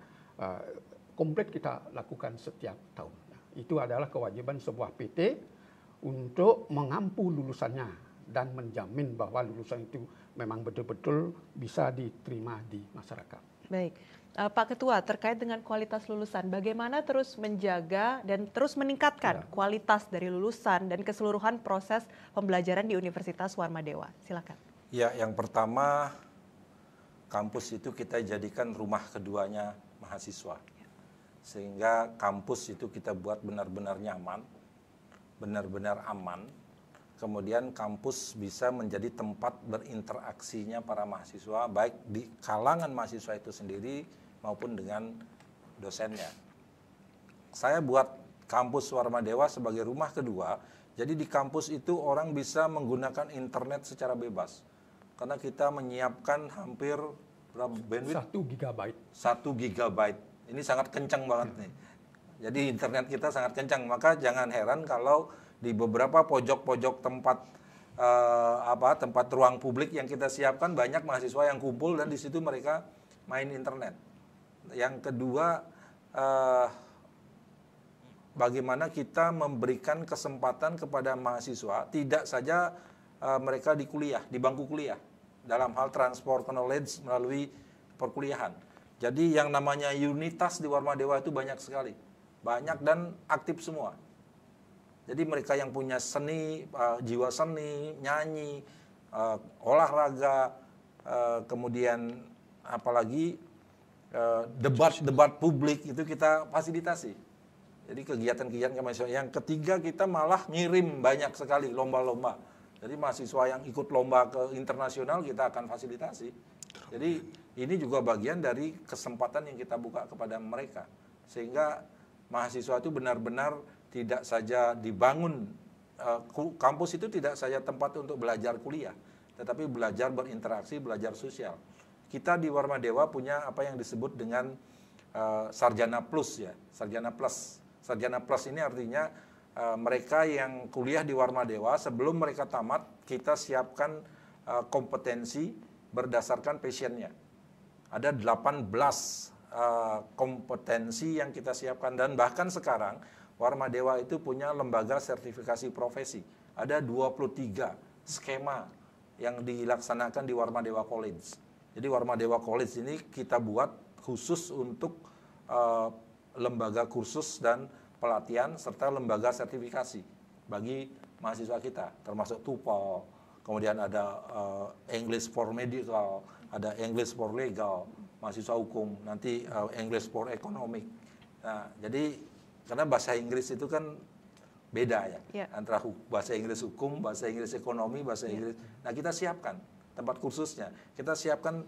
komplit kita lakukan setiap tahun. Ya. Itu adalah kewajiban sebuah PT untuk mengampu lulusannya dan menjamin bahwa lulusan itu memang betul-betul bisa diterima di masyarakat. Baik, Pak Ketua, terkait dengan kualitas lulusan, bagaimana terus menjaga dan terus meningkatkan kualitas dari lulusan dan keseluruhan proses pembelajaran di Universitas Warmadewa? Silakan. Ya, yang pertama, kampus itu kita jadikan rumah keduanya mahasiswa. Sehingga kampus itu kita buat benar-benar nyaman, benar-benar aman. Kemudian kampus bisa menjadi tempat berinteraksinya para mahasiswa, baik di kalangan mahasiswa itu sendiri maupun dengan dosennya. Saya buat kampus Warmadewa sebagai rumah kedua, jadi di kampus itu orang bisa menggunakan internet secara bebas. Karena kita menyiapkan hampir berapa bandwidth? 1 gigabyte. 1 gigabyte. Ini sangat kencang banget nih. Jadi internet kita sangat kencang. Maka jangan heran kalau di beberapa pojok-pojok tempat tempat ruang publik yang kita siapkan banyak mahasiswa yang kumpul dan di situ mereka main internet. Yang kedua, bagaimana kita memberikan kesempatan kepada mahasiswa tidak saja mereka di kuliah, di bangku kuliah, dalam hal transfer knowledge melalui perkuliahan. Jadi yang namanya unitas di Warmadewa itu banyak sekali. Banyak dan aktif semua. Jadi mereka yang punya seni, jiwa seni, nyanyi, olahraga, kemudian apalagi debat publik itu kita fasilitasi. Jadi kegiatan-kegiatan mahasiswa. Yang ketiga kita malah ngirim banyak sekali lomba-lomba. Jadi mahasiswa yang ikut lomba ke internasional kita akan fasilitasi. Jadi ini juga bagian dari kesempatan yang kita buka kepada mereka. Sehingga mahasiswa itu benar-benar tidak saja dibangun, kampus itu tidak saja tempat untuk belajar kuliah, tetapi belajar berinteraksi, belajar sosial. Kita di Warmadewa punya apa yang disebut dengan Sarjana Plus ya, Sarjana Plus. Sarjana Plus ini artinya mereka yang kuliah di Warmadewa sebelum mereka tamat kita siapkan kompetensi berdasarkan passionnya. Ada 18 kompetensi yang kita siapkan dan bahkan sekarang Warmadewa itu punya lembaga sertifikasi profesi. Ada 23 skema yang dilaksanakan di Warmadewa College. Jadi Warmadewa College ini kita buat khusus untuk lembaga kursus dan pelatihan serta lembaga sertifikasi bagi mahasiswa kita, termasuk TUPOL, kemudian ada English for medical, ada English for legal, mahasiswa hukum, nanti English for economic. Nah, jadi karena bahasa Inggris itu kan beda ya, antara bahasa Inggris hukum, bahasa Inggris ekonomi, bahasa Inggris. Nah, kita siapkan tempat kursusnya, kita siapkan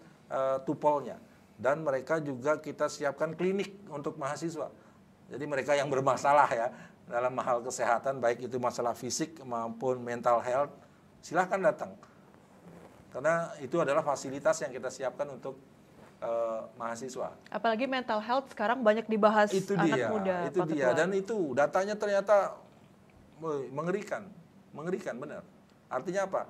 tupolnya, dan mereka juga kita siapkan klinik untuk mahasiswa. Jadi mereka yang bermasalah ya dalam hal kesehatan, baik itu masalah fisik maupun mental health, silahkan datang. Karena itu adalah fasilitas yang kita siapkan untuk mahasiswa. Apalagi mental health sekarang banyak dibahas anak muda. Itu dia, dan itu datanya ternyata mengerikan benar. Artinya apa?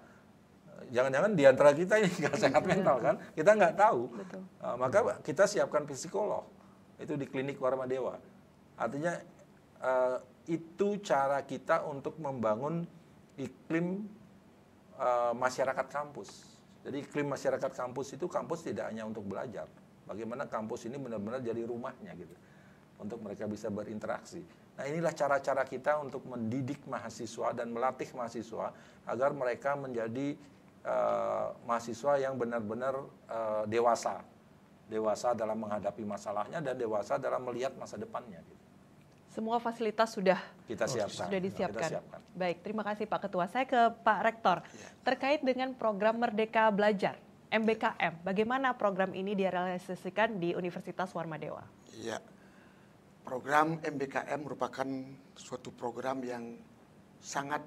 Jangan-jangan di antara kita ini nggak sehat mental kan? Kita nggak tahu. Maka kita siapkan psikolog itu di klinik Warma Dewa. Artinya itu cara kita untuk membangun iklim masyarakat kampus. Jadi iklim masyarakat kampus itu, kampus tidak hanya untuk belajar. Bagaimana kampus ini benar-benar jadi rumahnya gitu, untuk mereka bisa berinteraksi. Nah, inilah cara-cara kita untuk mendidik mahasiswa dan melatih mahasiswa agar mereka menjadi mahasiswa yang benar-benar dewasa dalam menghadapi masalahnya dan dewasa dalam melihat masa depannya. Gitu. Semua fasilitas sudah disiapkan. Kita siapkan. Baik, terima kasih Pak Ketua. Saya ke Pak Rektor. Terkait dengan program Merdeka Belajar, MBKM, bagaimana program ini direalisasikan di Universitas Warma Dewa? Iya, program MBKM merupakan suatu program yang sangat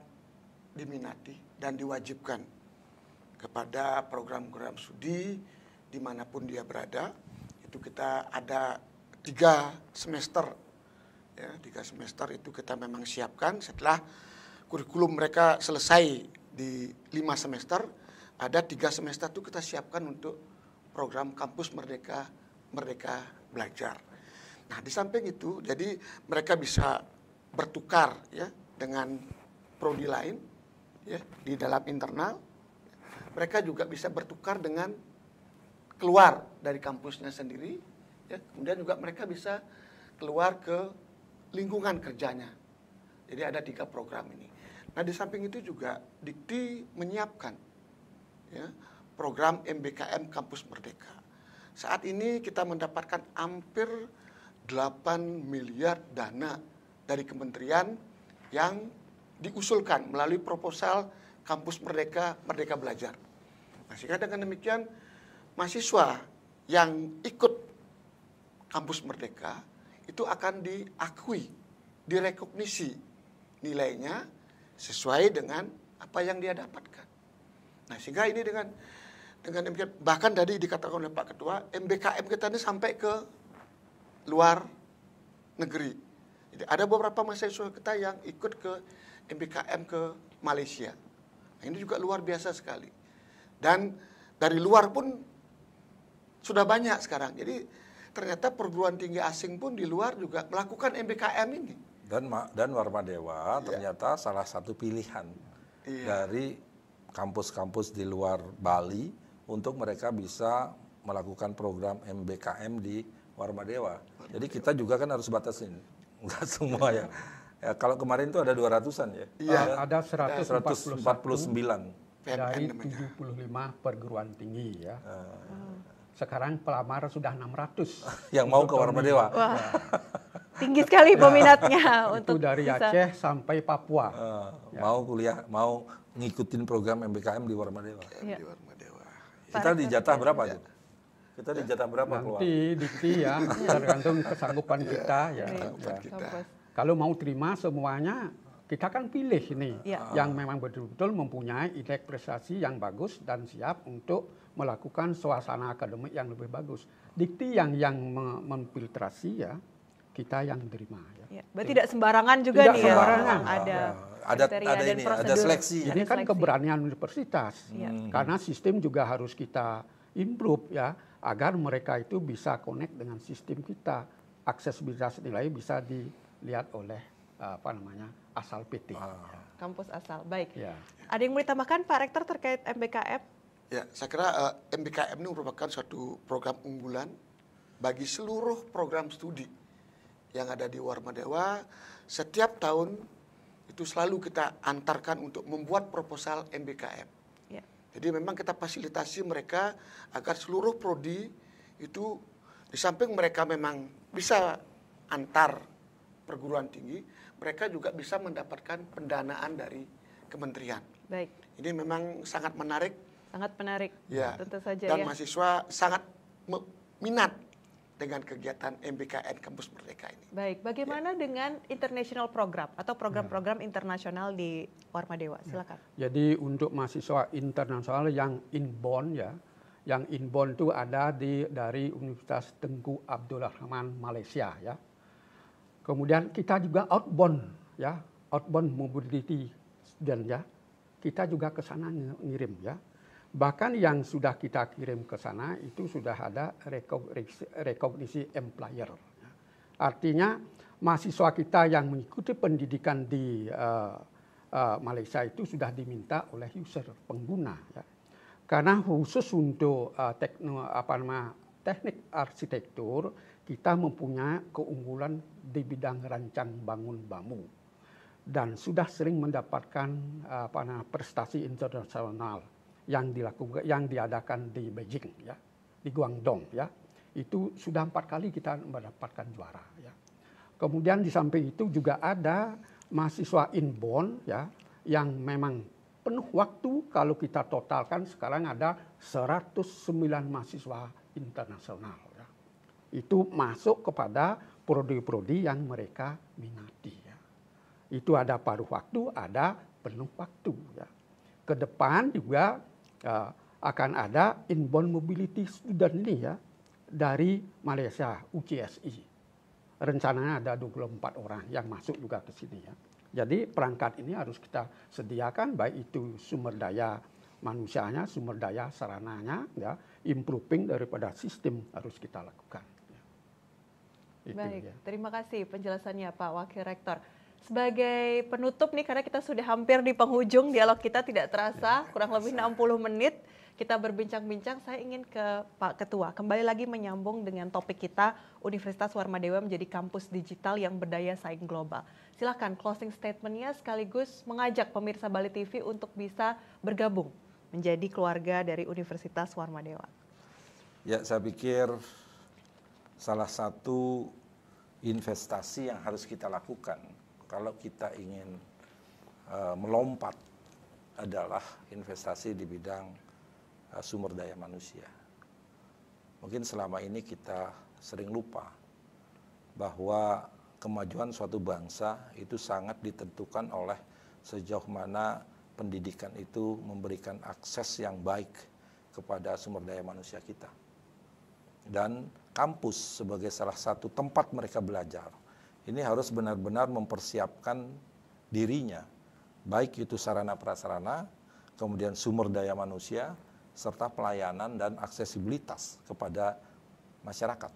diminati dan diwajibkan kepada program-program studi dimanapun dia berada. Itu kita ada 3 semester. Ya, 3 semester itu kita memang siapkan. Setelah kurikulum mereka selesai di 5 semester, ada 3 semester itu kita siapkan untuk program Kampus Merdeka Belajar. Nah, di samping itu, jadi mereka bisa bertukar ya dengan prodi lain ya di dalam internal. Mereka juga bisa bertukar dengan keluar dari kampusnya sendiri. Ya. Kemudian juga mereka bisa keluar ke lingkungan kerjanya. Jadi ada 3 program ini. Nah, di samping itu juga Dikti menyiapkan ya, program MBKM Kampus Merdeka. Saat ini kita mendapatkan hampir 8 miliar dana dari kementerian yang diusulkan melalui proposal Kampus Merdeka Belajar. Nah, sehingga dengan demikian mahasiswa yang ikut Kampus Merdeka itu akan diakui, direkognisi nilainya sesuai dengan apa yang dia dapatkan. Nah, sehingga ini dengan bahkan tadi dikatakan oleh Pak Ketua, MBKM kita ini sampai ke luar negeri. Jadi ada beberapa mahasiswa kita yang ikut ke MBKM ke Malaysia. Nah, ini juga luar biasa sekali. Dan dari luar pun sudah banyak sekarang. Jadi ternyata perguruan tinggi asing pun di luar juga melakukan MBKM ini. Dan Warma Dewa ternyata salah satu pilihan dari kampus-kampus di luar Bali untuk mereka bisa melakukan program MBKM di Warma Dewa. Jadi kita juga kan harus batasin, enggak semua ya. Kalau kemarin itu ada 200-an ya. Iya, ada 149 dari 75 perguruan tinggi ya. Sekarang pelamar sudah 600 yang mau ke Warma Dewa. Wah, tinggi sekali peminatnya untuk dari Aceh sampai Papua. Mau kuliah, mau ngikutin program MBKM di Warma Dewa. Di Warma Dewa. Kita dijatah berapa tuh? Kita dijatah berapa keluar? Nanti Dikti ya, tergantung kesanggupan kita ya. Kalau mau terima semuanya, kita kan pilih ini yang memang betul-betul mempunyai indeks prestasi yang bagus dan siap untuk melakukan suasana akademik yang lebih bagus. Dikti yang memfiltrasi ya, kita yang terima. Ya. Berarti tidak sembarangan juga tidak nih sembarangan. Ya. Ada seleksi. Ini kan keberanian universitas. Karena sistem juga harus kita improve ya, agar mereka itu bisa connect dengan sistem kita. Aksesibilitas nilai bisa dilihat oleh asal PT. Kampus asal, baik. Ya. Ada yang mau ditambahkan Pak Rektor terkait MBKM? Ya, saya kira MBKM ini merupakan suatu program unggulan bagi seluruh program studi yang ada di Warma Dewa. Setiap tahun itu selalu kita antarkan untuk membuat proposal MBKM. Ya. Jadi memang kita fasilitasi mereka agar seluruh prodi itu di samping mereka memang bisa antar perguruan tinggi, mereka juga bisa mendapatkan pendanaan dari kementerian. Baik. Ini memang sangat menarik. Sangat menarik. Ya. Tentu saja Dan ya. mahasiswa sangat minat dengan kegiatan MBKN Kampus Merdeka ini. Baik, bagaimana dengan international program atau program-program internasional di Warmadewa? Silakan. Jadi untuk mahasiswa internasional yang inbound ya, yang inbound itu ada dari Universitas Tengku Abdul Rahman Malaysia ya. Kemudian kita juga outbound ya, outbound mobility student ya. Kita juga ke sana ngirim ya. Bahkan yang sudah kita kirim ke sana itu sudah ada rekognisi employer. Artinya mahasiswa kita yang mengikuti pendidikan di Malaysia itu sudah diminta oleh user pengguna. Ya. Karena khusus untuk teknik arsitektur kita mempunyai keunggulan di bidang rancang bangun bambu dan sudah sering mendapatkan prestasi internasional yang diadakan di Beijing ya, di Guangdong ya. Itu sudah 4 kali kita mendapatkan juara ya. Kemudian di samping itu juga ada mahasiswa inbound ya yang memang penuh waktu. Kalau kita totalkan sekarang ada 109 mahasiswa internasional ya. Itu masuk kepada prodi-prodi yang mereka minati ya. Itu ada paruh waktu, ada penuh waktu ya. Ke depan juga akan ada inbound mobility student ini ya dari Malaysia UCSI. Rencananya ada 24 orang yang masuk juga ke sini ya. Jadi perangkat ini harus kita sediakan baik itu sumber daya manusianya, sumber daya sarananya ya, improving daripada sistem harus kita lakukan. Ya. Itu, baik, ya. Terima kasih penjelasannya Pak Wakil Rektor. Sebagai penutup nih, karena kita sudah hampir di penghujung dialog kita tidak terasa, kurang lebih 60 menit kita berbincang-bincang, saya ingin ke Pak Ketua. Kembali lagi menyambung dengan topik kita, Universitas Warmadewa menjadi kampus digital yang berdaya saing global. Silakan closing statement-nya sekaligus mengajak pemirsa Bali TV untuk bisa bergabung menjadi keluarga dari Universitas Warmadewa. Ya, saya pikir salah satu investasi yang harus kita lakukan kalau kita ingin melompat adalah investasi di bidang sumber daya manusia. Mungkin selama ini kita sering lupa bahwa kemajuan suatu bangsa itu sangat ditentukan oleh sejauh mana pendidikan itu memberikan akses yang baik kepada sumber daya manusia kita. Dan kampus sebagai salah satu tempat mereka belajar, ini harus benar-benar mempersiapkan dirinya, baik itu sarana prasarana, kemudian sumber daya manusia, serta pelayanan dan aksesibilitas kepada masyarakat.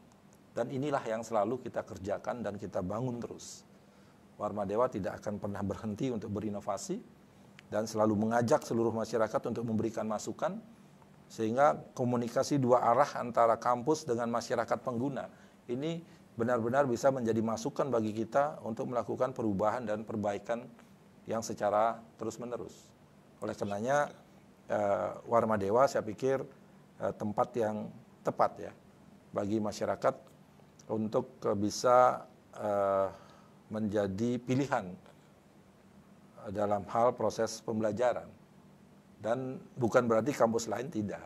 Dan inilah yang selalu kita kerjakan dan kita bangun terus. Warmadewa tidak akan pernah berhenti untuk berinovasi dan selalu mengajak seluruh masyarakat untuk memberikan masukan, sehingga komunikasi dua arah antara kampus dengan masyarakat pengguna ini benar-benar bisa menjadi masukan bagi kita untuk melakukan perubahan dan perbaikan yang secara terus-menerus. Oleh karenanya Warmadewa saya pikir tempat yang tepat ya bagi masyarakat untuk bisa menjadi pilihan dalam hal proses pembelajaran. Dan bukan berarti kampus lain tidak.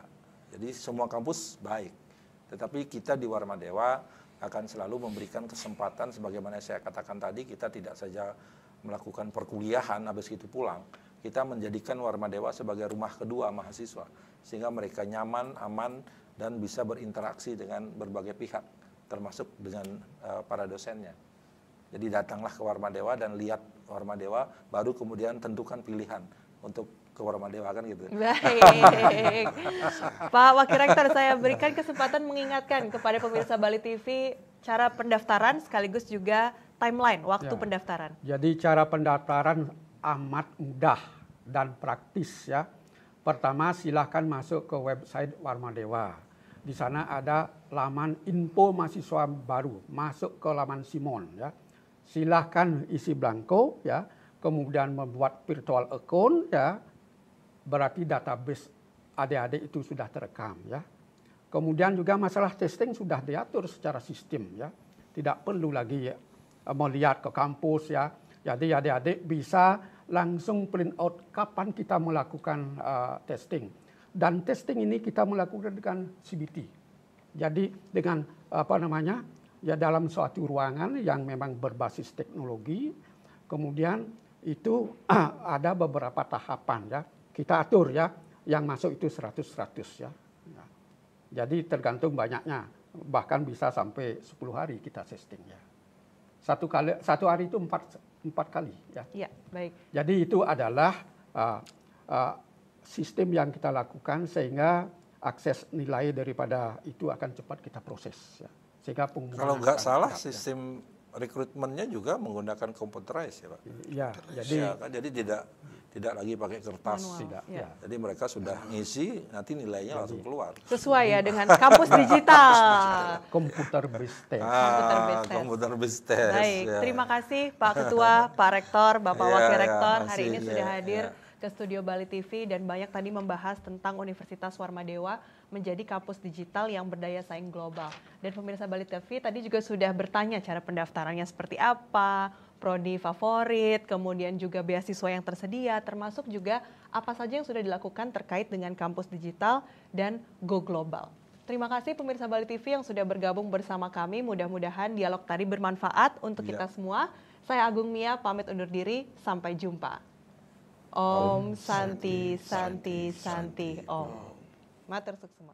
Jadi semua kampus baik. Tetapi kita di Warmadewa akan selalu memberikan kesempatan sebagaimana saya katakan tadi, kita tidak saja melakukan perkuliahan habis itu pulang. Kita menjadikan Warmadewa sebagai rumah kedua mahasiswa sehingga mereka nyaman, aman dan bisa berinteraksi dengan berbagai pihak termasuk dengan para dosennya. Jadi datanglah ke Warmadewa dan lihat Warmadewa, baru kemudian tentukan pilihan untuk ke Warmadewa kan gitu. Baik. Pak Wakil Rektor, saya berikan kesempatan mengingatkan kepada pemirsa Bali TV cara pendaftaran sekaligus juga timeline waktu pendaftaran. Jadi cara pendaftaran amat mudah dan praktis ya. Pertama silahkan masuk ke website Warmadewa. Di sana ada laman info mahasiswa baru, masuk ke laman Simon ya. Silahkan isi blanko ya, kemudian membuat virtual account ya. Berarti database adik-adik itu sudah terekam ya. Kemudian juga masalah testing sudah diatur secara sistem ya. Tidak perlu lagi melihat ke kampus ya. Jadi adik-adik bisa langsung print out kapan kita melakukan testing. Dan testing ini kita melakukan dengan CBT. Jadi dengan ya dalam suatu ruangan yang memang berbasis teknologi. Kemudian itu ada beberapa tahapan ya. Kita atur ya. Yang masuk itu 100% ya. Jadi tergantung banyaknya, bahkan bisa sampai 10 hari kita testing ya. Satu hari itu empat kali ya. Iya, baik. Jadi itu adalah sistem yang kita lakukan sehingga akses nilai daripada itu akan cepat kita proses ya. Sehingga kalau nggak salah sistem rekrutmennya juga menggunakan computerized ya Pak. Iya, jadi tidak lagi pakai kertas. Tidak. Ya. Jadi mereka sudah ngisi, nanti nilainya langsung keluar. Sesuai ya dengan kampus digital. Komputer based test. Komputer based test. Baik, ya. terima kasih Pak Ketua, Pak Rektor, Bapak Wakil Rektor hari ini masih, sudah hadir ke studio Bali TV dan banyak tadi membahas tentang Universitas Warmadewa menjadi kampus digital yang berdaya saing global. Dan pemirsa Bali TV tadi juga sudah bertanya cara pendaftarannya seperti apa, prodi favorit, kemudian juga beasiswa yang tersedia, termasuk juga apa saja yang sudah dilakukan terkait dengan kampus digital dan go global. Terima kasih pemirsa Bali TV yang sudah bergabung bersama kami. Mudah-mudahan dialog tadi bermanfaat untuk kita semua. Saya Agung Mia pamit undur diri. Sampai jumpa. Om Santi Santi Santi Om. Matur suksema.